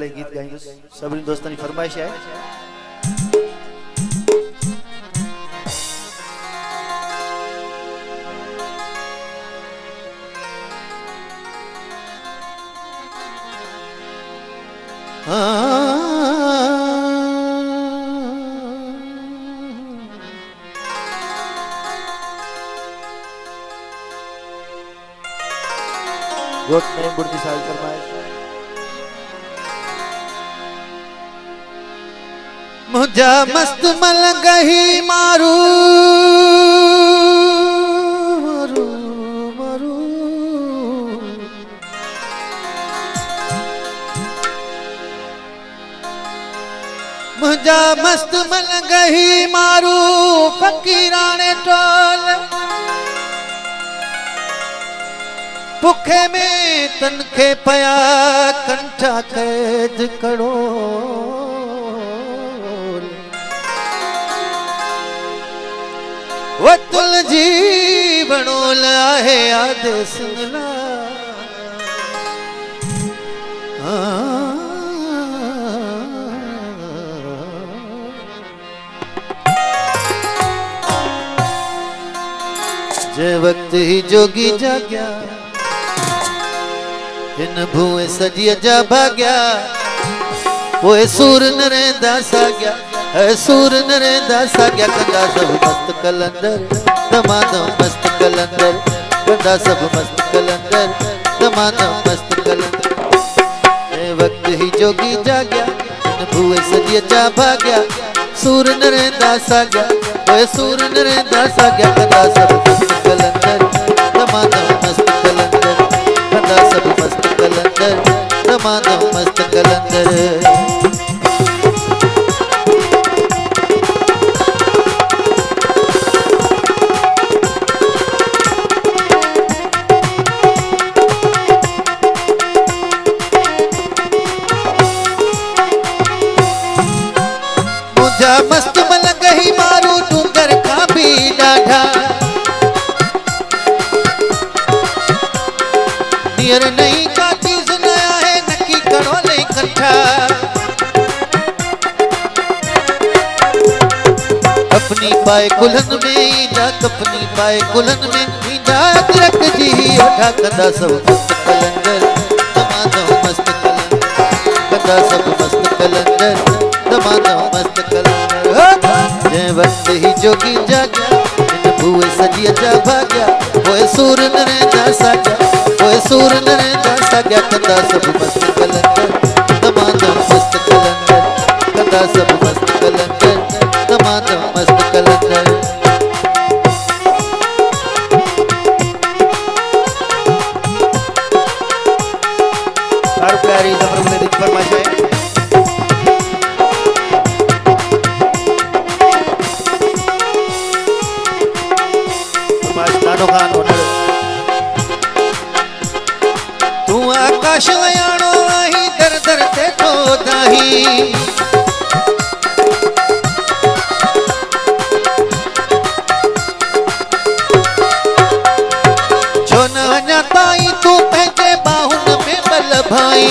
हाले गीत गाई सभी दोस्तों की फरमाइश है। गोट ने बुढ़ी साल फरमाइश मुझा मस्त मलंगही मारू मारू मारू मुझा मस्त मलंगही मारू फकीराने टोल भुखे में तनखे पया कंठा कैद करो वो तुल जी बनोल आहे आदेश सुनला जे वक्त ही जोगी जाग्या इन भूए सजिया जा भाग्या पोए सूर न रहंदा साग्या है सूर न रहंदा साग्या कंदा सब मस्त कलंदर दमादम मस्त कलंदर कंदा सब मस्त कलंदर दमादम मस्त कलंदर ए वक्त ही जोगी जाग्या इन भूए सजिया जा भाग्या सूर न रहंदा साग्या पोए सूर न रहंदा साग्या कंदा सब मस्त कलंदर दमादम मस्त कलंदर कंदा सब मस्त कलंदर दमादम मस्त कलंदर मुझा मस्त मलंगही मारू डूंगर का भी डाढ़ा नियर नहीं का चीज नया है नकी करो नहीं कंठा अपनी पाए कुलन में ईंदा अपनी पाए कुलन में ईंदा अदरक जी ओढ़ा कंदा सब मस्त कलंदर दमादम मस्त कलंदर कंदा सब मस्त कलंदर दमादम मस्त कलंदर जे वक्त ही जोगी जाग्या इन भूए सजिया जा भाग्या ओए सूर न रहंदा साग्या ओए सूर न रहंदा साग्या कंदा सब मस्त कलंदर दमादम मस्त कलंदर कंदा सब मस्त कलंदर दमादम मस्त कलंदर हर प्यारी जबरदस्त की फरमाइश है। खान तू आकाश वयाणो आही दर दर ते तो दाही जो न वञाताई तू पंहिंजे बाहुन में बल भाई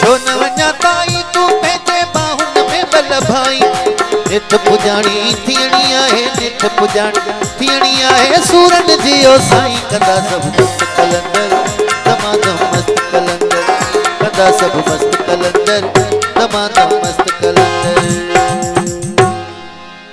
जो न वञाताई तू पंहिंजे बाहुन में बल भाई नित पुजाणी थियणी आहे नित पुजाणी थियणी आहे सूरन जियो साईं कंदा सब मस्त कलंदर दमादम मस्त कलंदर कंदा सब मस्त कलंदर दमादम